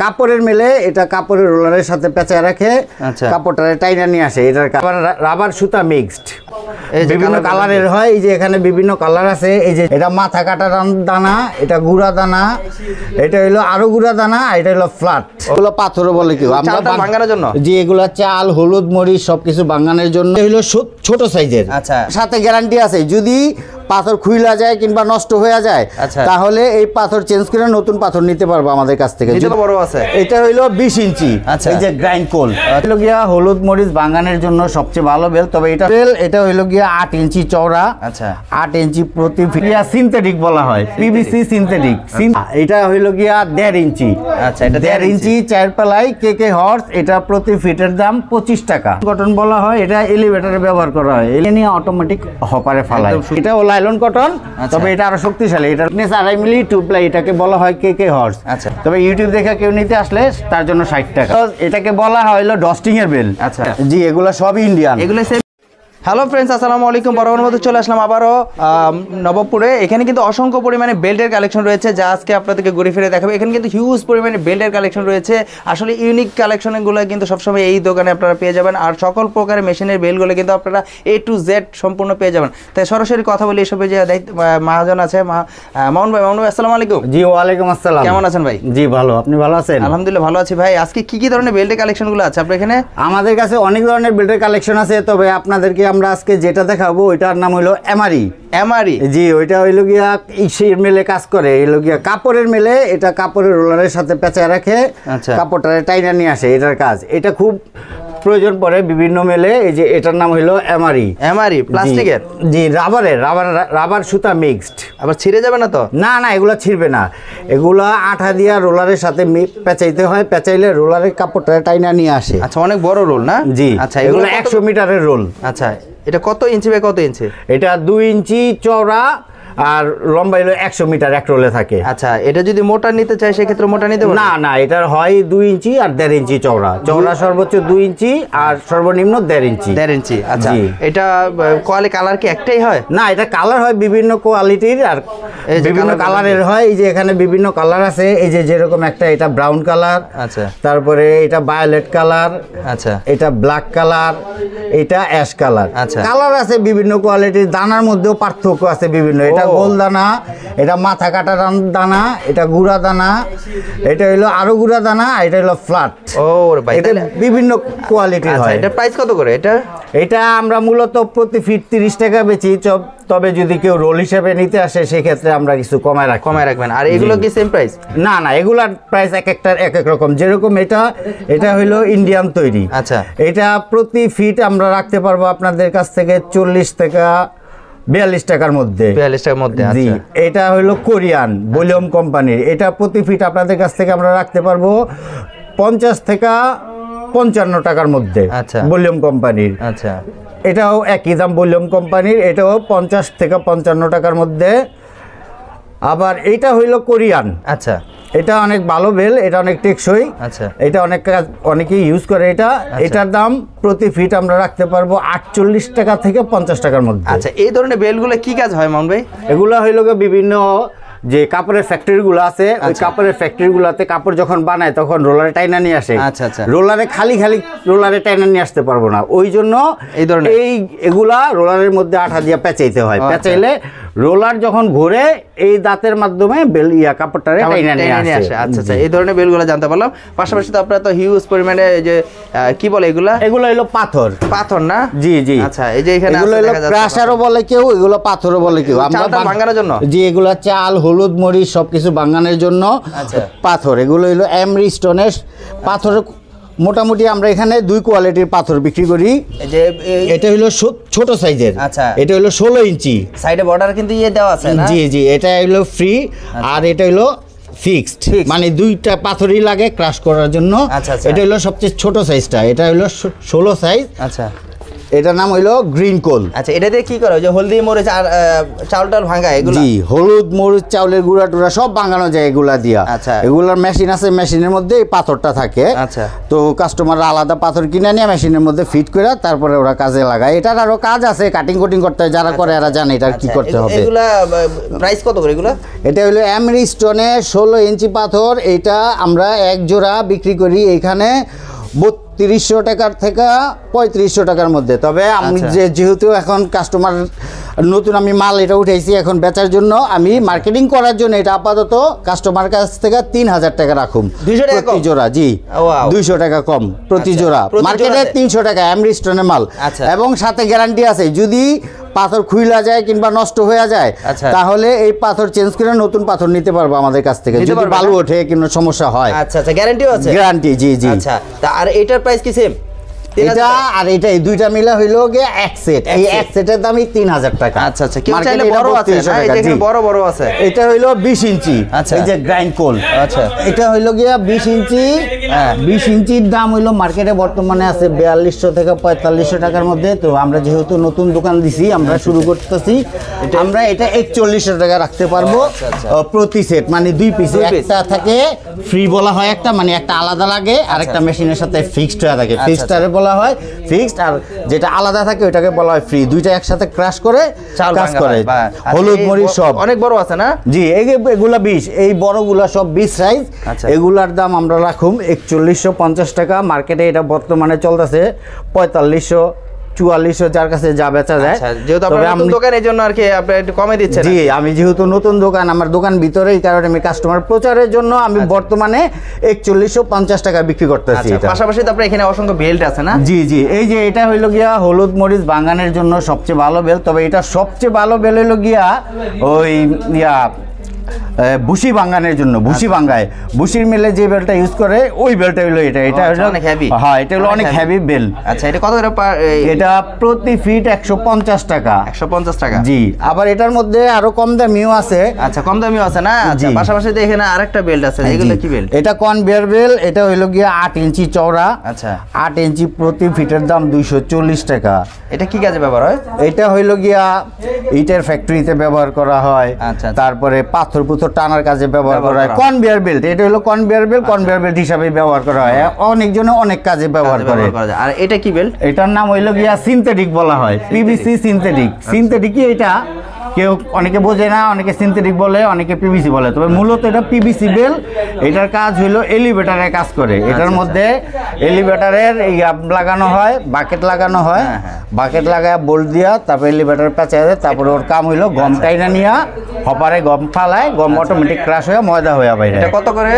কাপড়ের মেলে, এটা কাপড়ের রোলারের সাথে পেঁচায় রাখে, কাপড়টা টাইনা নিয়ে আসে। এটা রাবার সুতা মিক্সড, বিভিন্ন কালারের হয়। এই যে এখানে বিভিন্ন কালার আছে। এই যে এটা মাথা কাটা দানা, এটা গুঁড়া দানা, এটা হলো আরো গুঁড়া দানা, এটা হলো ফ্ল্যাট। এগুলো পাথরও বলে কেউ, আমরা ভাঙানোর জন্য। জি, এগুলো চাল, হলুদ, মরিচ সবকিছু ভাঙানোর জন্য। হলো ছোট সাইজের, সাথে গ্যারান্টি আছে যদি পাথর খুইলা যায় কিংবা নষ্ট হয়ে যায় তাহলে এই পাথর চেঞ্জ করে নতুন পাথর নিতে পারবো আমাদের কাছ থেকে। বড় আছে, এটা হইলো 20 ইঞ্চি। এই যে গ্রাইন্ড কোল হইলো গিয়া হলুদ মরিচ ভাঙানোর জন্য সবচেয়ে ভালো বেল। তবে এটা হইলো গিয়া 8 ইঞ্চি চওড়া, 8 ইঞ্চি প্রতি ফিট। সিনথেটিক বলা হয়, পিভিসি সিনথেটিক। এটা হইলো গিয়া 1.5 ইঞ্চি। এটা 1.5 ইঞ্চি 4 প্লাই কেকে হর্স। এটা প্রতি ফিটের দাম 25 টাকা। কটন বলা হয়, এটা এলিভেটরে ব্যবহার করা হয়। এলে নিয়ে অটোমেটিক হপারে ফালায়। এটা লাইলন কটন, তবে এটা আরো শক্তিশালী। এটা 2.5 মিলি 2 প্লাই, এটাকে বলা হয় কেকে হর্স। তবে ইউটিউব দেখে কেউ নিতে আসলে তার জন্য 60 টাকা। এটাকে বলা হয় হলো ডস্টিং এর বেল। জি, এগুলো সবই ইন্ডিয়ান। এগুলো হ্যালো ফ্রেন্ডস, আসসালামু আলাইকুম। বরাবর মতো চলে আসলাম আবারও নবপুরে। এখানে কিন্তু অসংখ্য পরিমাণে বেল্টের কালেকশন রয়েছে, যা আজকে আপনাদেরকে ঘুরে ফিরে দেখাবো। এখানে কিন্তু হিউজ পরিমাণে বেল্টের কালেকশন রয়েছে। আসলে ইউনিক কালেকশনগুলো কিন্তু সবসময় এই দোকানে আপনারা পেয়ে যাবেন। আর সকল প্রকারের মেশিনের বেলগুলো কিন্তু আপনারা A to Z সম্পূর্ণ পেয়ে যাবেন। তাই সরাসরি কথা বলি এসবে। যে মহাজন আছে মামুন ভাই। মামুন ভাই আসসালামু আলাইকুম। জি, ওয়ালাইকুম আসসালাম। কেমন আছেন ভাই? জি ভালো, আপনি ভালো আছেন? আলহামদুলিল্লাহ ভালো আছি ভাই। আজকে কি ধরনের বেল্টের কালেকশনগুলো আছে আপনার এখানে? আমাদের কাছে অনেক ধরনের বেল্টের কালেকশন আছে, তবে আপনাদেরকে আমরা আজকে যেটা দেখাবো ওইটার নাম হলো এমআরই। জি, ওইটা হইলো গিয়া ইসের মেলে কাজ করে। হইলো গিয়া কাপড়ের মেলে, এটা কাপড়ের রোলারের সাথে পেঁচায় রাখে, কাপড়টা টাইনা নিয়ে আসে। এটার কাজ, এটা খুব প্রয়োজন পড়ে বিভিন্ন মেলে। এই যে এটার নাম হলো এমআরই প্লাস্টিকের। জি, রাবার সুতা মিক্সড। আবার ছিঁড়ে যাবে না তো? না, এগুলো ছিঁড়বে না। এগুলো আঠা দিয়া রোলারের সাথে পেঁচাইতে হয়, পেঁচাইলে রোলারের কাপড়টা টাইনা নিয়ে আসে। আচ্ছা, অনেক বড় রোল না? জি। আচ্ছা, এগুলো 100 মিটারের রোল। আচ্ছা, এটা কত ইঞ্চি বাই কত ইঞ্চি? এটা 2 ইঞ্চি চওড়া আর লম্বা হলো 100 মিটার এক রোলে থাকে। আচ্ছা, এটা যদি মোটা নিতে চাই সেক্ষেত্রে মোটা নিতে পারবে? না, এটার হয় 2 ইঞ্চি আর 1.5 ইঞ্চি চওড়া। সর্বোচ্চ 2 ইঞ্চি আর সর্বনিম্ন 1.5 ইঞ্চি। 1.5 ইঞ্চি। আচ্ছা, এটা কালার কি একটাই হয়? না, এটা কালার হয় বিভিন্ন কোয়ালিটির আর বিভিন্ন কালারের হয়। এই যে এখানে বিভিন্ন কালার আছে। এই যে যেরকম একটা, এটা ব্রাউন কালার, তারপরে এটা ভায়োলেট কালার, এটা ব্ল্যাক কালার, এটা অ্যাশ কালার। কালার আছে বিভিন্ন কোয়ালিটির। দানার মধ্যেও পার্থক্য আছে বিভিন্ন। এটা গোল দানা, এটা মাথা কাটা দানা, এটা গুঁড়া দানা, এটা হলো আরো গুঁড়া দানা, এটা হলো ফ্ল্যাট। এটা বিভিন্ন কোয়ালিটির হয়। এটা প্রাইস কত করে? এটা আমরা মূলত প্রতি ফিট 30 টাকা বেচি। তবে যদি কেউ রোল হিসেবে নিতে আসে সেক্ষেত্রে আমরা কিছু কমায় রাখবেন। আর এগুলো কি সেম প্রাইস? না, এগুলার প্রাইস একটার এক এক রকম। যেরকম এটা হলো ইন্ডিয়ান তৈরি। আচ্ছা, এটা প্রতি ফিট আমরা রাখতে পারবো আপনাদের কাছ থেকে 40 থেকে 42 টাকার মধ্যে। 42 টাকার মধ্যে। জি, এটা হলো কোরিয়ান ভলিউম কোম্পানির। এটা প্রতি ফিট আপনাদের কাছ থেকে আমরা রাখতে পারবো 50 থেকে 55 টাকার মধ্যে। ভলিউম কোম্পানির। আচ্ছা, এটাও একই দাম ভলিউম কোম্পানির। এটাও 50 থেকে 55 টাকার মধ্যে। আবার এইটা হইলো কোরিয়ান। আচ্ছা, এটা অনেক ভালো বেল, এটা অনেক টেকসই। আচ্ছা, এটা অনেকেই ইউজ করে এটা। এটার দাম প্রতি ফিট আমরা রাখতে পারবো 48 টাকা থেকে 50 টাকার মধ্যে। আচ্ছা, এই ধরনের বেলগুলো কি কাজ হয় মামুন ভাই? এগুলো হইলো বিভিন্ন যে কাপড়ের ফ্যাক্টরিগুলো আছে, ওই কাপড়ের ফ্যাক্টরিগুলোতে কাপড় যখন বানায় তখন রোলারে টাইনা নিয়ে আসে। রোলারে খালি রোলারে টাইনা নিয়ে আসতে পারবো না, ওই জন্য এগুলা রোলারের মধ্যে আঠা দিয়ে পেঁচাইতে হয়। পেঁচাইলে রোলার যখন ঘুরে এই দাঁতের মাধ্যমে কাপড়টা টাইনা নিয়ে আসে। আচ্ছা, এই ধরনের বেলগুলো জানতে পারলাম। পাশাপাশি তো আপনারা তো হিউজ পরিমাণে যে কি বলে এগুলো হলো পাথর না? জি। আচ্ছা, এই যে এখানে এগুলো হলো ক্রাশারও বলে কেউ, এগুলো পাথরও বলে কেউ। আমরা ভাঙানোর জন্য। জি, এগুলো চাল, হলুদ, মরিচ সবকিছু ভাঙানোর জন্য পাথর। এগুলো হলো এমরি স্টোনের পাথর। মোটামুটি আমরা এখানে 2 কোয়ালিটির পাথর বিক্রি করি। এটা হলো ছোট সাইজের। এটা হলো 16 ইঞ্চি। সাইডে বর্ডার কিন্তু দেওয়া আছে না? জি, এটা হলো ফ্রি। আর এটা হলো ফিক্সড, মানে 2টা পাথরই লাগে ক্রাশ করার জন্য। এটা হলো সবচেয়ে ছোট সাইজটা। এটা হলো 16 সাইজ। আচ্ছা, এটার নাম হইলো গ্রিন কোল। আচ্ছা, এটা দিয়ে কি করে? ওই যে হলদি মরিচ আর চাউল টাউল ভাঙা এগুলো? জি, হলুদ মরিচ চাউলের গুঁড়া টুড়া সব ভাঙানো যায় এগুলা দিয়া। আচ্ছা, এগুলার মেশিন আছে, মেশিনের মধ্যে এই পাথরটা থাকে। আচ্ছা, তো কাস্টমাররা আলাদা পাথর কিনে নিয়ে মেশিনের মধ্যে ফিট করে তারপরে ওরা কাজে লাগায়। এটার আরো কাজ আছে, কাটিং কোটিং করতে হয়, যারা করে এরা জানে এটা কি করতে হবে। এগুলা প্রাইস কত করে এগুলা? এটা হলো এমরি স্টোনে 16 ইঞ্চি পাথর। এটা আমরা এক জোড়া বিক্রি করি এখানে 3200 টাকার থেকে 3500 টাকার মধ্যে। তবে আমি যেহেতু এখন কাস্টমার নতুন, আমি মাল এটা উঠাইছি এখন বেচার জন্য, আমি মার্কেটিং করার জন্য এটা আপাতত কাস্টমার কাছ থেকে 3000 টাকা রাখুম প্রতি জোড়া। জি, 200 টাকা কম প্রতি জোড়া। মার্কেটে 300 টাকা এমরি স্টোনের মাল, এবং সাথে গ্যারান্টি আছে যদি পাথর খুইলা যায় কিংবা নষ্ট হয়ে যায় তাহলে এই পাথর চেঞ্জ করে নতুন পাথর নিতে পারবো আমাদের কাছ থেকে, যদি বালু ওঠে কিংবা সমস্যা হয়। আচ্ছা আচ্ছা, গ্যারান্টিও আছে? গ্যারান্টি, জি জি। আচ্ছা, তা আর এটার প্রাইস কি সেম? এটা আর এটা এই দুইটা মিলা হইলো গিয়ে এক সেট। এই এক সেটের দামই 3000 টাকা। আচ্ছা আচ্ছা, কেউ চাইলে বড় আছে না? এটা এখানে বড় বড় আছে। এটা হইলো 20 ইঞ্চি। এই যে গ্রাইন্ড কোল। আচ্ছা, এটা হইলো গিয়া 20 ইঞ্চি। 20 ইঞ্চির দাম হইলো মার্কেটে বর্তমানে আছে 4200 থেকে 4500 টাকার মধ্যে। তো আমরা যেহেতু নতুন দোকান দিছি, আমরা শুরু করতেছি, আমরা এটা 4100 টাকা রাখতে পারবো প্রতি সেট। মানে 2 পিস, একটা থাকে ফ্রি বলা হয় একটা, মানে একটা আলাদা লাগে, আর একটা মেশিনের সাথে ফিক্সড হয়ে থাকে। ফিক্সডারে বলা হয় ফিক্সড, আর যেটা আলাদা থাকে ওটাকে বলা হয় ফ্রি। দুইটা একসাথে ক্রাশ করে কাজ করে। হলুদ মরিচ সব অনেক বড় আছে না? জি, এগুলা 20, এই বড়গুলা সব 20 সাইজ। এগুলার দাম আমরা রাখুম 4150 টাকা। মার্কেটে এটা বর্তমানে চলতেছে 4500 4400, যার কাছে যা বেচা যায়। যেহেতু আপনার নতুন দোকান, এই জন্য আর কি আপনি একটু কমে দিচ্ছেন। জি, আমি যেহেতু নতুন দোকান, আমার দোকান ভিতরে, এই কারণে আমি কাস্টমার প্রচারের জন্য আমি বর্তমানে 4150 টাকা বিক্রি করতেছি। পাশাপাশি তো আপনার এখানে অসংখ্য বেল্ট আছে না? জি জি, এই যে এটা হইলো গিয়া হলুদ মরিচ বাঙ্গানের জন্য সবচেয়ে ভালো বেল। তবে এটা সবচেয়ে ভালো বেল হইলো গিয়া ওই ভুসি বাঙ্গানের জন্য। ভুসি বাঙ্গায় ভুসির মিলে যে বেলটা ইউজ করে ওই বেলটা হলো এটা। এটা হলো অনেক হেভি। হ্যাঁ, এটা হলো অনেক হেভি বেল। আচ্ছা, এটা কত করে? এটা প্রতি ফিট 150 টাকা। 150 টাকা? জি। আবার এটার মধ্যে আরো কম দামিও আছে। আচ্ছা, কম দামিও আছে না? আচ্ছা, পাশাপাশি তো এখানে আরেকটা বেল্ট আছে। এগুলো কি বেল্ট? এটা কনভেয়ার বেল। এটা হইলো গিয়া 8 ইঞ্চি চওড়া। আচ্ছা, 8 ইঞ্চি প্রতি ফিটের দাম 240 টাকা। এটা কি কাজে ব্যবহার হয়? এটা হইলো গিয়া ইটের ফ্যাক্টরিতে ব্যবহার করা হয়। আচ্ছা, তারপরে পাথর পুথর টানার কাজে ব্যবহার করা হয়। কনভেয়ার বেল্ট, এটা হলো কনভেয়ার বেল্ট। কনভেয়ার বেল্ট হিসাবে ব্যবহার করা হয়, অনেকজনে অনেক কাজে ব্যবহার করে। আর এটা কি বেল্ট? এটার নাম হইলো গিয়া সিনথেটিক বলা হয়, পিভিসি সিনথেটিক। সিনথেটিকই এটা, কেউ অনেকে বোঝে না, অনেকে সিনথেটিক বলে, অনেকে পিভিসি বলে। তবে মূলত এটা পিভিসি বেল। এটার কাজ হইলো এলিভেটারে কাজ করে। এটার মধ্যে এলিভেটারের লাগানো হয়, বাকেট লাগানো হয়। বাকেট লাগায় বোল্ট দিয়া তারপর এলিভেটার পেঁচা দেয়। তারপরে ওর কাম হইলো গম টাইনা নিয়া হপারে গম ফালায়, গম অটোমেটিক ক্রাশ হয়ে ময়দা হয়ে বাইরে। এটা কত করে?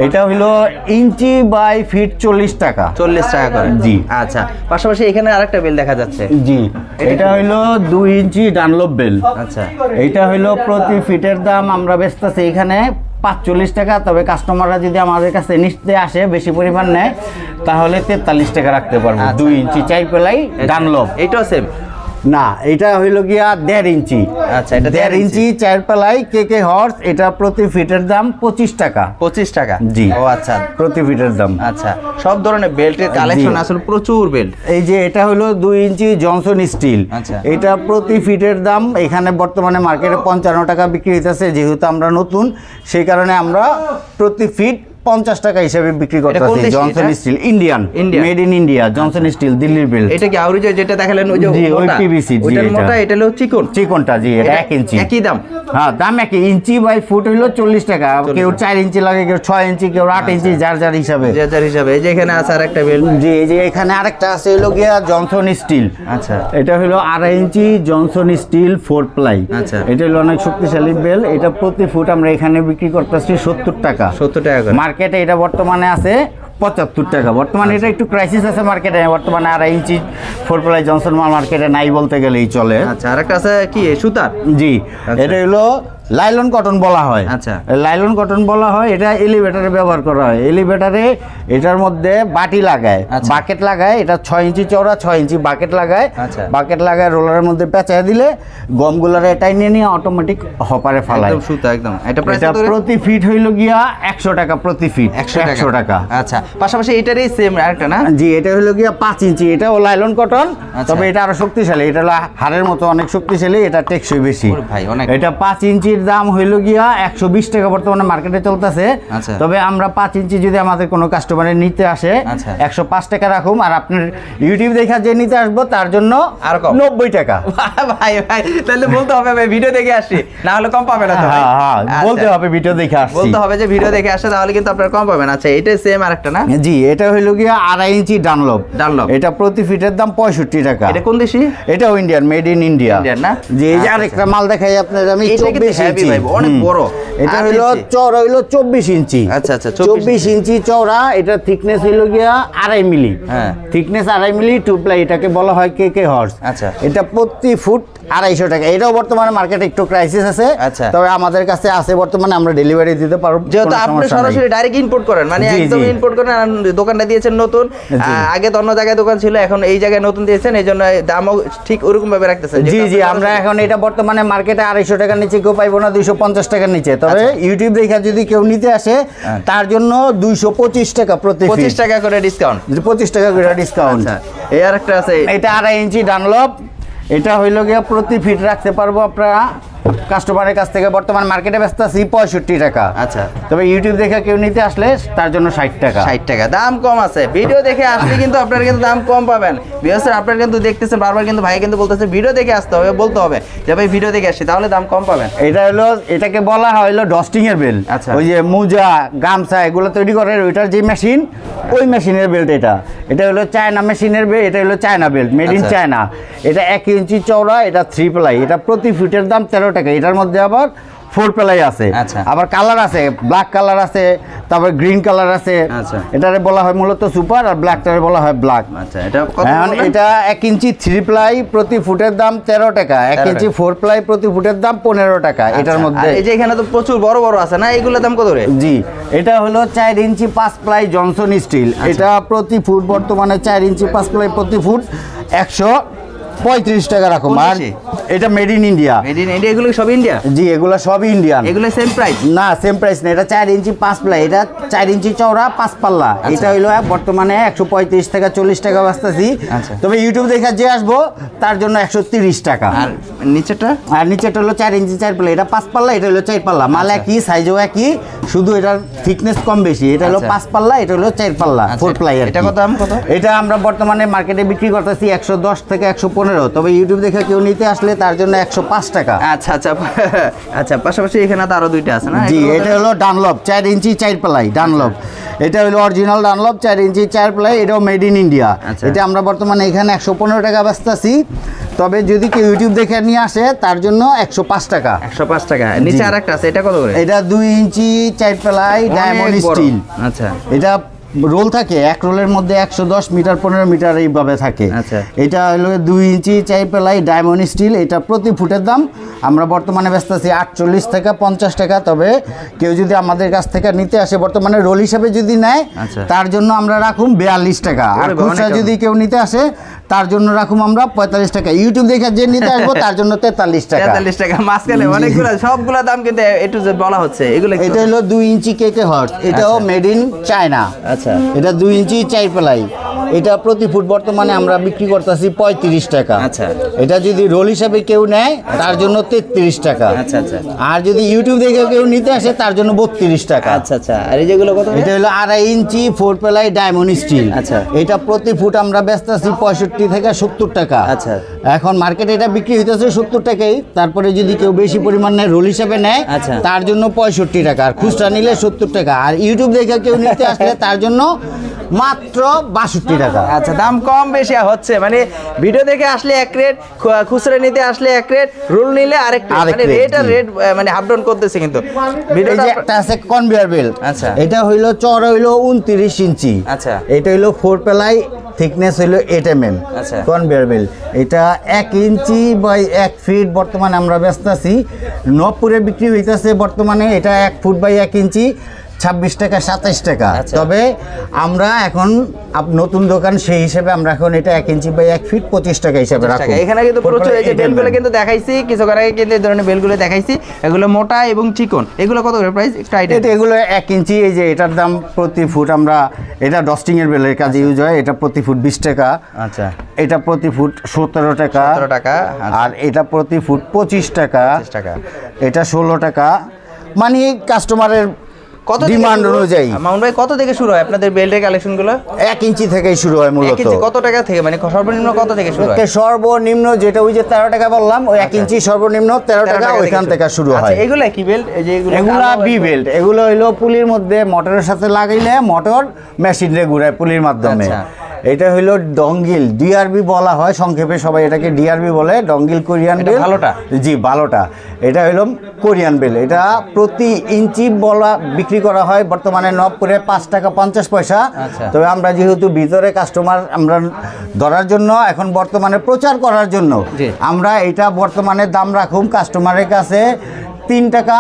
এটা হইলো ইঞ্চি বাই ফিট 40 টাকা। 40 টাকা করে? জি। আচ্ছা, পাশাপাশি এখানে আরেকটা বেল দেখা যাচ্ছে। জি, এটা হইলো 2 ইঞ্চি ডানলপ বেল। আচ্ছা, এইটা হইলো প্রতি ফিটের দাম আমরা বেচতেছি এখানে 45 টাকা। তবে কাস্টমাররা যদি আমাদের কাছে নিতে আসে, বেশি পরিমাণ নেয়, তাহলে 43 টাকা রাখতে পারবো। 2 ইঞ্চি 4 পেলাই ডানলপ। এইটাও সেম না, এটা হইলো গিয়া 1.5 ইঞ্চি। আচ্ছা, এটা 1.5 ইঞ্চি 4 পেলাই কেকে হর্স। এটা প্রতি ফিটের দাম 25 টাকা। 25 টাকা? জি। ও আচ্ছা, প্রতি ফিটের দাম। আচ্ছা, সব ধরনের বেল্টের কালেকশন আসলে প্রচুর বেল্ট। এই যে এটা হলো 2 ইঞ্চি জনসন স্টিল। আচ্ছা, এটা প্রতি ফিটের দাম এখানে বর্তমানে মার্কেটে 55 টাকা বিক্রি হইতেছে। যেহেতু আমরা নতুন, সেই কারণে আমরা প্রতি ফিট 50 টাকা হিসেবে বিক্রি করতেছি। Johnson steel, Indian, made in India. Johnson steel, দিল্লির বেল। এটা কি আউরি যেটা দেখালেন ওই যে ওই পিভিসি? জি, ওইটার মোটা, এটা হলো চিকন। চিকনটা, জি। এটা 1 ইঞ্চি। একই দাম? হ্যাঁ, দাম একই। ইঞ্চি বাই ফুট হইলো 40 টাকা। কেউ 4 ইঞ্চি লাগে, কেউ 6 ইঞ্চি, কেউ 8 ইঞ্চি, যার যার হিসাবে। এই যে এখানে আছে আরেকটা বেল। জি, এই যে এখানে আরেকটা আছে হইলো গিয়া জনসন স্টিল। আচ্ছা, এটা হলো 2.5 ইঞ্চি জনসন স্টিল 4 প্লাই। আচ্ছা, এটা হলো অনেক শক্তিশালী বেল। এটা প্রতি ফুট আমরা এখানে বিক্রি করতেছি 70 টাকা। 70 টাকা করে? মার্কেটে এটা বর্তমানে আছে 75 টাকা। বর্তমানে এটা একটু ক্রাইসিস আছে মার্কেটে। বর্তমানে 2.5 ইঞ্চি 4 প্লাই জনসন মাল মার্কেটে নাই বলতে গেলেই চলে। আচ্ছা, আরেকটা আছে কি সুতার? জি, এটা হলো লাইলন কটন বলা হয়। আচ্ছা। লাইলন কটন বলা হয়, এটা এলিভেটরে ব্যবহার করা হয়। এলিভেটরে এটার মধ্যে বাটি লাগায়, আচ্ছা। বাকেট লাগায়, এটা 6 ইঞ্চি চওড়া, 6 ইঞ্চি বাকেট লাগায়। আচ্ছা। বাকেট লাগায় রোলারের মধ্যে পেঁচায় দিলে গমগুলার এটাই নিয়ে অটোমেটিক হপারে ফালায়। একদম সুতা একদম। এটা প্রাইস এটা প্রতি ফিট হইল গিয়া 100 টাকা প্রতি ফিট। 100 টাকা। আচ্ছা, পাশাপাশি এটারই সেম আরেকটা না? জি, এটা হলো গিয়া 5 ইঞ্চি, এটাও লাইলন কটন, আচ্ছা। তবে এটা আরো শক্তিশালী, এটা হলো হাড়ের মতো অনেক শক্তিশালী, এটা টেকসই বেশি। ওরে ভাই, অনেক। এটা 5 ইঞ্চির দাম হইল গিয়া 120 টাকা বর্তমানে মার্কেটে চলতেছে। আচ্ছা। তবে আমরা 5 ইঞ্চি যদি আমাদের কোনো কাস্টমারের নিতে আসে, আচ্ছা। 105 টাকা রাখুম, আর আপনার ইউটিউব দেখা যে নিতে আসবো তার জন্য আর কম? 90 টাকা। ভাই ভাই, তাহলে বলতে হবে ভাই ভিডিও দেখে আসি, না হলে কম পাবে না তো ভাই? হ্যাঁ, আচ্ছা। বলতে হবে ভিডিও দেখে আসছি। বলতে হবে যে ভিডিও দেখে আসে, তাহলে কিন্তু আপনারা কম পাবেন। আচ্ছা, এটাই সেম আরেকটা না? জি, এটা হইল গিয়া 2.5 ইঞ্চি ডানলপ। ডানলপ। এটা প্রতি ফিটের দাম 65 টাকা। এটা কোন দেশি? এটাও Indian, made in India. Indian না? জি, এই যে আচ্ছা, আরেকটা মাল দেখাই আপনার আমি, এটা কিন্তু 24 heavy ইঞ্চি। ভাই, অনেক বড়। এটা 8 হইলো ইঞ্চি। চওড়া হইলো 24 ইঞ্চি। আচ্ছা, আচ্ছা, 24 ইঞ্চি চওড়া। এটা থিকনেস হইলো গিয়া 2.5 মিলি। হ্যাঁ। থিকনেস 2.5 মিলি, টু প্লাই, এটাকে বলা হয় কেকে হর্স। আচ্ছা। এটা প্রতি ফুট 250 টাকা। এটাও বর্তমানে মার্কেটে একটু ক্রাইসিস আছে। আচ্ছা। তবে আমাদের কাছে আছে বর্তমানে, আমরা ডেলিভারি দিতে পারবো। যেহেতু কোনো আপনি সমস্যা নাই। সরাসরি ডাইরেক্ট ইম্পোর্ট করেন, মানে জি, একদম জি। ইম্পোর্ট করেন, আর দোকানটা দিয়েছেন নতুন। জি। আগে তো অন্য জায়গায় দোকান ছিল, এখন এই জায়গায় নতুন দিয়েছেন, এই জন্য দামও ঠিক ওরকম ভাবে রাখতেছেন। জি জি, আমরা এখন এটা বর্তমানে মার্কেটে 250 টাকার নিচে কেউ পাইবো না, 250 টাকার নিচে। তবে ইউটিউব দেখে যদি কেউ নিতে আসে তার জন্য 225 টাকা প্রতি ফিট। 25 টাকা করে ডিসকাউন্ট। 25 টাকা করে ডিসকাউন্ট। আচ্ছা, এই আরেকটা আছে। এটা 2.5 ইঞ্চি ডানলপ। এটা হইলো গিয়া প্রতি ফিট রাখতে পারবো আপনারা কাস্টমারের কাছ থেকে বর্তমান মার্কেটে ব্যস্ত আছি 65 টাকা। আচ্ছা। তবে ইউটিউব দেখে কেউ নিতে আসলে তার জন্য 60 টাকা। 60 টাকা দাম কম আছে। ভিডিও দেখে আসলে কিন্তু আপনারা কিন্তু দাম কম পাবেন। বিকজ আপনারা কিন্তু দেখতেছেন বারবার, কিন্তু ভাই কিন্তু বলতেছে ভিডিও দেখে আসতে হবে, বলতে হবে যে ভাই ভিডিও দেখে আসছি, তাহলে দাম কম পাবেন। এটা হলো, এটাকে বলা হয় হলো ডস্টিং এর বেল্ট। আচ্ছা। ওই যে মোজা, গামছা এগুলো তৈরি করে ওইটার যে মেশিন, ওই মেশিনের বেল্ট এটা। এটা হলো চায়না মেশিনের বেল্ট, এটা হলো চায়না বেল্ট, মেড ইন আচ্ছা। চায়না। এটা 1 ইঞ্চি চওড়া, এটা 3 প্লাই। এটা প্রতি ফিটের দাম 13 টাকা। এটার মধ্যে আবার 4 প্লাই আছে। আচ্ছা। আবার কালার আছে, ব্ল্যাক কালার আছে, তারপর গ্রিন কালার আছে। আচ্ছা। এটারে বলা হয় মূলত সুপার, আর ব্ল্যাকটারে বলা হয় ব্ল্যাক। আচ্ছা, এটা কত এখন বললেন? এটা 1 ইঞ্চি 3 প্লাই প্রতি ফুটের দাম 13 টাকা। 1 ইঞ্চি 4 প্লাই প্রতি ফুটের দাম 15 টাকা। এটার আচ্ছা, মধ্যে আর এই যে এখানে তো প্রচুর বড় বড় আছে না, এইগুলোর দাম কত করে? জি, এটা হলো 4 ইঞ্চি 5 প্লাই জনসন স্টিল। এটা প্রতি ফুট বর্তমানে 4 ইঞ্চি 5 প্লাই প্রতি ফুট 135 টাকা রাখুন। কোন আর দেশে? এটা made in India. Made in India, এগুলো সব ইন্ডিয়া? জি, এগুলো সবই ইন্ডিয়ান। এগুলো সেম প্রাইস? না, সেম প্রাইস না। এটা 4 ইঞ্চি 5 প্লাই, এটা 4 ইঞ্চি চওড়া 5 পাল্লা। এটা হইলো বর্তমানে 135 টাকা 40 টাকা বাঁচতেছি। আচ্ছা। তবে ইউটিউব দেখে যে আসবো তার জন্য 130 টাকা। আর নিচেরটা? আর নিচেটা হলো 4 ইঞ্চি 4 পাল্লা। এটা 5 পাল্লা, এটা হলো 4 পাল্লা। মাল একই, সাইজও একই, শুধু এটার থিকনেস কম বেশি। এটা হলো আচ্ছা। 5 পাল্লা, এটা হলো 4 পাল্লা, 4 প্লাই। এটা কত দাম কত? এটা আমরা বর্তমানে মার্কেটে বিক্রি করতেছি 110 থেকে 115। তবে ইউটিউব দেখে কেউ নিতে আসলে তার জন্য 105 টাকা। আচ্ছা আচ্ছা আচ্ছা, পাশাপাশি এখানে তো আরো দুইটা আছে না? জি, এগুলো এটা হলো ডানলপ 4 ইঞ্চি 4 প্লাই ডানলপ। এটা হলো অরিজিনাল ডানলপ 4 ইঞ্চি 4 প্লাই। এটাও মেড ইন ইন্ডিয়া। আচ্ছা। এটা আমরা বর্তমানে এখানে 115 টাকা বেচতেছি। তবে যদি কেউ ইউটিউব দেখে নিয়ে আসে তার জন্য 105 টাকা। 105 টাকা। নিচে আরেকটা আছে, এটা কত করে? এটা 2 ইঞ্চি 4 প্লাই ডায়মন্ড অনেক বড়। স্টিল। আচ্ছা। এটা রোল থাকে, এক রোলের মধ্যে 110 মিটার 15 মিটার এইভাবে থাকে। আচ্ছা। এটা হলো 2 ইঞ্চি 4 প্লাই ডায়মন্ড স্টিল। এটা প্রতি ফুটের দাম আমরা বর্তমানে বেচতেছি 48 থেকে 50 টাকা। তবে কেউ যদি আমাদের কাছ থেকে নিতে আসে বর্তমানে রোল হিসাবে যদি নেয়, আচ্ছা। তার জন্য আমরা রাখুম 42 টাকা। আর ওরে বাবা, খুচরা অনেক যদি কেউ নিতে আসে তার জন্য রাখুম আমরা 45 টাকা। ইউটিউব দেখে যে নিতে আসবো তার জন্য 43 টাকা। 43 টাকা। মাঝখানে অনেকগুলো, সবগুলো দাম কিন্তু একটু যে বলা হচ্ছে, এগুলো একটু- এটা হলো 2 ইঞ্চি কেকে হর্স। এটাও আচ্ছা। Made in China. আচ্ছা। এটা 2 ইঞ্চি 4 প্লাই। এটা প্রতি ফুট বর্তমানে আমরা বিক্রি করতেছি 35 টাকা। আচ্ছা। এটা যদি রোল হিসাবে কেউ নেয় তার জন্য 33 টাকা। আচ্ছা আচ্ছা আর যদি ইউটিউব দেখে কেউ নিতে আসে তার জন্য 32 টাকা। আচ্ছা আচ্ছা। আর এই যেগুলো কত? এটা হলো 2.5 ইঞ্চি 4 প্লাই ডায়মন্ড স্টিল। আচ্ছা। এটা প্রতি ফুট আমরা বেচতেছি 65 থেকে 70 টাকা। আচ্ছা। এখন মার্কেটে এটা বিক্রি হইতেছে 70 টাকাই। তারপরে যদি কেউ বেশি পরিমাণ নেয়, রোল হিসাবে নেয়, আচ্ছা। তার জন্য 65 টাকা। আর খুচরা নিলে 70 টাকা। আর ইউটিউব দেখে কেউ নিতে আসলে তার জন্য মাত্র 62 টাকা। আচ্ছা, দাম কম বেশি হচ্ছে, মানে ভিডিও দেখে আসলে এক রেট, খুচরা নিতে আসলে এক রেট, রোল নিলে আরেক রেট, আরেক মানে rate, রেট আর জি। রেট মানে আপ ডাউন করতেছে কিন্তু এই ভিডিওটা। যে একটা আছে কনভেয়ার বেল্ট। আচ্ছা। এটা হইলো চওড়া হইলো 29 ইঞ্চি। আচ্ছা। এটা হইলো 4 প্লাই থিকনেস হলো 8 mm। আচ্ছা। কনভেয়ার বেল্ট এটা 1 ইঞ্চি বাই 1 ফিট বর্তমানে আমরা বেচতেছি। নবপুরে বিক্রি হইতেছে বর্তমানে এটা 1 ফুট বাই 1 ইঞ্চি 26 টাকা 27 টাকা। আচ্ছা। তবে আমরা এখন নতুন দোকান সেই হিসেবে আমরা এখন এটা 1 ইঞ্চি বাই 1 ফিট 25 টাকা হিসেবে রাখবো। এখানে কিন্তু প্রচুর এই যে বেলগুলো কিন্তু দেখাইছি কিছুক্ষণ আগে, কিন্তু এই ধরনের বেলগুলো দেখাইছি, এগুলো মোটা এবং চিকন। এগুলো কত করে প্রাইস একটু আইডিয়া? এটা এগুলো 1 ইঞ্চি, এই যে এটার দাম প্রতি ফুট আমরা এটা ডস্টিং এর বেলের কাজে ইউজ হয়, এটা প্রতি ফুট 20 টাকা। আচ্ছা। এটা প্রতি ফুট 17 টাকা। 17 টাকা। আর এটা প্রতি ফুট 25 টাকা। 25 টাকা। এটা 16 টাকা। মানে কাস্টমারের কত ডিমান্ড অনুযায়ী। মামুন ভাই কত থেকে শুরু হয় আপনাদের বেল্টের কালেকশনগুলো? 1 ইঞ্চি থেকেই শুরু হয় মূলত। 1 ইঞ্চি কত টাকা থেকে, মানে সর্বনিম্ন কত থেকে শুরু হয়? সর্বনিম্ন যেটা ওই যে 13 টাকা বললাম, ওই 1 ইঞ্চি সর্বনিম্ন 13 টাকা ওইখান থেকে শুরু হয়। আচ্ছা, এগুলো কি বেল্ট? এই যে এগুলা বি বেল্ট, এগুলো হইলো পুলির মধ্যে মোটরের সাথে লাগাইলে মোটর মেশিনে ঘুরায় পুলির মাধ্যমে। আচ্ছা। এটা হইলো ডঙ্গিল, ডিআরবি বলা হয় সংক্ষেপে, সবাই এটাকে ডিআরবি বলে, ডঙ্গিল কোরিয়ান বেল। ভালোটা? জি ভালোটা। এটা হইলো কোরিয়ান বেল। এটা প্রতি ইঞ্চি বলা বিক্রি করা হয় বর্তমানে নবপুরে 5 টাকা 50 পয়সা। আচ্ছা। তবে আমরা যেহেতু ভিতরে কাস্টমার আমরা ধরার জন্য এখন বর্তমানে প্রচার করার জন্য জি। আমরা এটা বর্তমানে দাম রাখুম কাস্টমারের কাছে 3 টাকা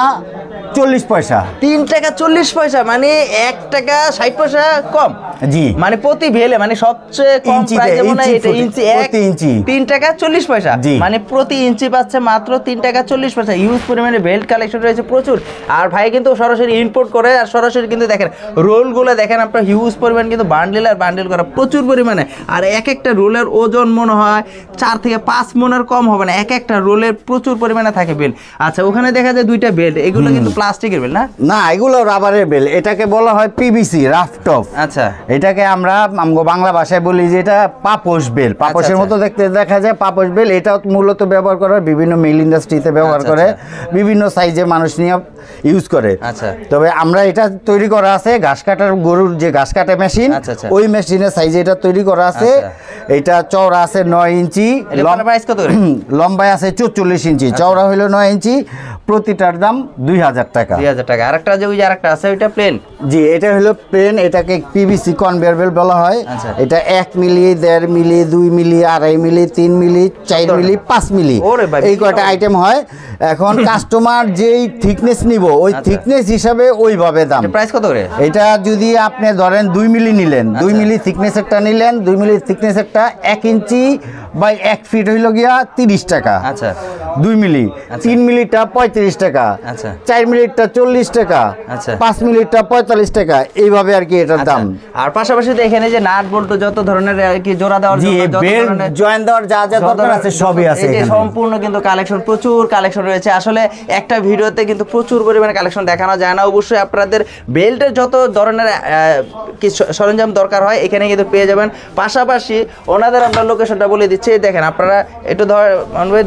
40 পয়সা। 3 টাকা 40 পয়সা, মানে 1 টাকা 60 পয়সা কম। জি। মানে প্রতি ভেলে, মানে সবচেয়ে কম ইঞ্চিতে, প্রাইস যেমন ইঞ্চি এটা ফুটে, ইঞ্চি প্রতি ইঞ্চি 3 টাকা 40 পয়সা। জি। মানে প্রতি ইঞ্চি পাচ্ছে মাত্র 3 টাকা 40 পয়সা। ইউজ পরিমাণে বেল্ট কালেকশন রয়েছে প্রচুর। আর ভাই কিন্তু সরাসরি ইম্পোর্ট করে, আর সরাসরি কিন্তু দেখেন রোলগুলো দেখেন আপনার হিউজ পরিমাণ, কিন্তু বান্ডেল আর বান্ডেল করা প্রচুর পরিমাণে। আর এক একটা রোলের ওজন মনে হয় 4 থেকে 5 মনের কম হবে না, এক একটা রোলের প্রচুর পরিমাণে থাকে বেল্ট। আচ্ছা, ওখানে দেখা যায় 2টা বেল্ট, এগুলো কিন্তু প্লাস্টিকের বেল্ট না? না, এগুলো রাবারের বেল। এটাকে বলা হয় পিভিসি, রাফ টপ। আচ্ছা। এটাকে আমরা বাংলা ভাষায় বলি যে এটা পাপোশ বেল। পাপোশের মতো দেখতে দেখা যায়, পাপোশ বেল। এটা মূলত ব্যবহার করা হয় বিভিন্ন মিল ইন্ডাস্ট্রিতে ব্যবহার করে, বিভিন্ন সাইজে মানুষ নিয়ে ইউজ করে। আচ্ছা। তবে আমরা এটা তৈরি করা আছে ঘাস কাটার, গরুর যে ঘাস কাটা মেশিন, ওই মেশিনের সাইজে এটা তৈরি করা আছে। এটা চওড়া আছে 9 ইঞ্চি, লম্বায় আছে 44 ইঞ্চি, চওড়া হলো 9 ইঞ্চি। প্রতিটার দাম 2000 টাকা। 2000 টাকা। আরেকটা যে ওই যে আরেকটা আছে ওইটা প্লেন? জি, এটা হলো প্লেন। এটাকে পিভিসি কনভেয়ার বেল্ট বলা হয়। আচ্ছা। এটা 1 মিলি, 1.5 মিলি, 2 মিলি, 2.5 মিলি, 3 মিলি, 4 মিলি, 5 মিলি, এই কয়টা আইটেম হয়। এখন কাস্টমার যেই থিকনেস নিব ওই থিকনেস হিসাবে ওইভাবে দাম। প্রাইস কত করে? এটা যদি আপনি ধরেন 2 মিলি নিলেন, 2 মিলি থিকনেসেরটা নিলেন, 2 মিলি থিকনেসেরটা 1 ইঞ্চি বাই 1 ফিট হইল গিয়া 30 টাকা। আচ্ছা। 2 মিলি। 3 মিলিটা 35 টাকা। আচ্ছা। 4 মিলিটা 40 টাকা। আচ্ছা। 5 মিলিটা 45 টাকা, এইভাবে আর কি এটার দাম। আর পাশাপাশি তো এখানে যে নাট বল্টু যত ধরনের কি জোড়া দেওয়ার জি, জন্য, যত বেল্ট ধরনের জয়েন দেওয়ার যা যা দরকার আছে সবই আছে এই যে এখানে। সম্পূর্ণ কিন্তু কালেকশন, প্রচুর কালেকশন রয়েছে। আসলে একটা ভিডিওতে কিন্তু প্রচুর পরিমাণে কালেকশন দেখানো যায় না। অবশ্যই আপনাদের বেল্টের যত ধরনের কি সরঞ্জাম দরকার হয় এখানে কিন্তু পেয়ে যাবেন। পাশাপাশি ওনাদের আমরা লোকেশনটা বলে দিচ্ছি, দেখেন আপনারা একটু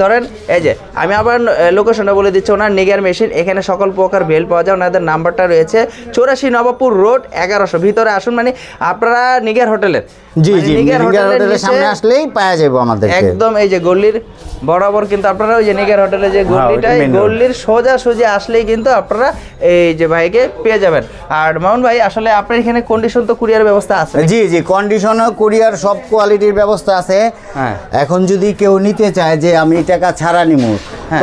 ধরেন, এই যে আমি আবার লোকেশনটা বলে দিচ্ছি। ওনার নিগার মেশিন, এখানে সকল প্রকার বেল্ট পাওয়া যায়। ওনাদের নাম্বারটা রয়েছে 84 নবাবপুর রোড 1100। ভিতরে আসুন, মানে আপনারা নিগার হোটেলের, জি জি, নিগার হোটেলের সামনে আসলেই পাওয়া যাবে আমাদের। একদম এই যে গল্লির বরাবর কিন্তু আপনারা ওই যে নিগার হোটেলে যে গল্লিটা, গল্লির সোজা সোজা আসলেই কিন্তু আপনারা এই যে ভাইকে পেয়ে যাবেন। আর মামুন ভাই, আসলে আপনার এখানে কন্ডিশন তো কুরিয়ার ব্যবস্থা আছে? জি জি, কন্ডিশন কুরিয়ার সব কোয়ালিটির ব্যবস্থা আছে। হ্যাঁ। এখন যদি কেউ নিতে চায় যে আমি টাকা ছাড়া নিব,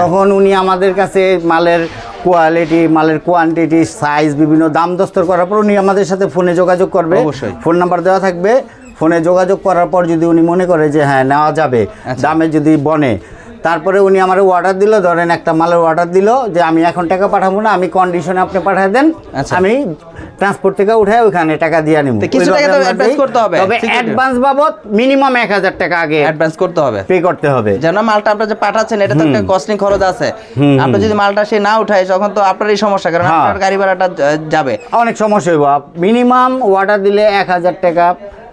তখন উনি আমাদের কাছে মালের কোয়ালিটি, মালের কোয়ান্টিটি, সাইজ বিভিন্ন দাম দস্তর করার পর উনি আমাদের সাথে ফোনে যোগাযোগ করবে। অবশ্যই। ফোন নাম্বার দেওয়া থাকবে। ফোনে যোগাযোগ করার পর যদি উনি মনে করে যে হ্যাঁ নেওয়া যাবে, দামে যদি বনে, তারপরে উনি আমার অর্ডার দিল, ধরেন একটা মালের অর্ডার দিল যে আমি এখন টাকা পাঠাবো না, আমি কন্ডিশনে আপনি পাঠিয়ে দেন, আমি ট্রান্সপোর্ট থেকে উঠে ওখানে টাকা দিয়ে নিব। কিছু টাকা তো অ্যাডভান্স করতে হবে, তবে অ্যাডভান্স বাবদ মিনিমাম 1000 টাকা আগে অ্যাডভান্স করতে হবে, পে করতে হবে। যেন মালটা আপনারা যে পাঠাচ্ছেন এটা তো একটা কস্টিং খরচ আছে। আপনি যদি মালটা সে না উঠায় তখন তো আপনারই সমস্যা, কারণ আপনার গাড়ি ভাড়াটা যাবে, অনেক সমস্যা হইব। মিনিমাম অর্ডার দিলে 1000 টাকা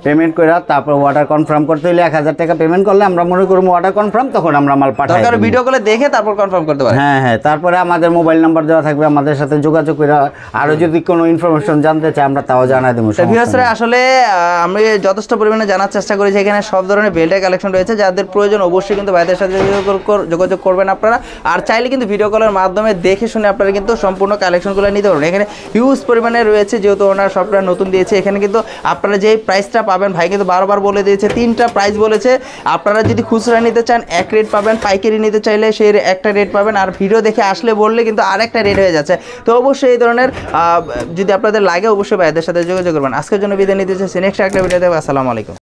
পেমেন্ট করে তারপর অর্ডার কনফার্ম করতে হলে 1000 টাকা পেমেন্ট করলে আমরা মনে করবো অর্ডার কনফার্ম, তখন আমরা মাল পাঠাই। দরকার ভিডিও কলে দেখে তারপর কনফার্ম করতে পারেন। হ্যাঁ হ্যাঁ, তারপরে আমাদের মোবাইল নাম্বার দেওয়া থাকবে, আমাদের সাথে যোগাযোগ করে আরো যদি কোনো ইনফরমেশন জানতে চাই আমরা তাও জানাই দেবো। আসলে আমি যথেষ্ট পরিমাণে জানার চেষ্টা করেছি, এখানে সব ধরনের বেল্টের কালেকশন রয়েছে, যাদের প্রয়োজন অবশ্যই কিন্তু ভাইদের সাথে যোগাযোগ করবেন আপনারা। আর চাইলে কিন্তু ভিডিও কলের মাধ্যমে দেখে শুনে আপনারা কিন্তু সম্পূর্ণ কালেকশনগুলো নিতে পারবেন। এখানে হিউজ পরিমাণে রয়েছে, যেহেতু ওনার সফটওয়্যার নতুন দিয়েছে, এখানে কিন্তু আপনারা যেই প্রাইসটা পাবেন পাবেন। ভাই কিন্তু বারবার বলে দিয়েছে 3টা প্রাইস বলেছে। আপনারা যদি খুচরা নিতে চান এক রেট পাবেন, পাইকারি নিতে চাইলে সেই একটা রেট পাবেন, আর ভিডিও দেখে আসলে বললে কিন্তু আরেকটা রেট হয়ে যাচ্ছে। তো অবশ্যই এই ধরনের যদি আপনাদের লাগে অবশ্যই ভাইদের সাথে যোগাযোগ করবেন। আজকের জন্য বিদায় নিতে চাইছি, নেক্সট একটা ভিডিওতে। আসসালামু আলাইকুম।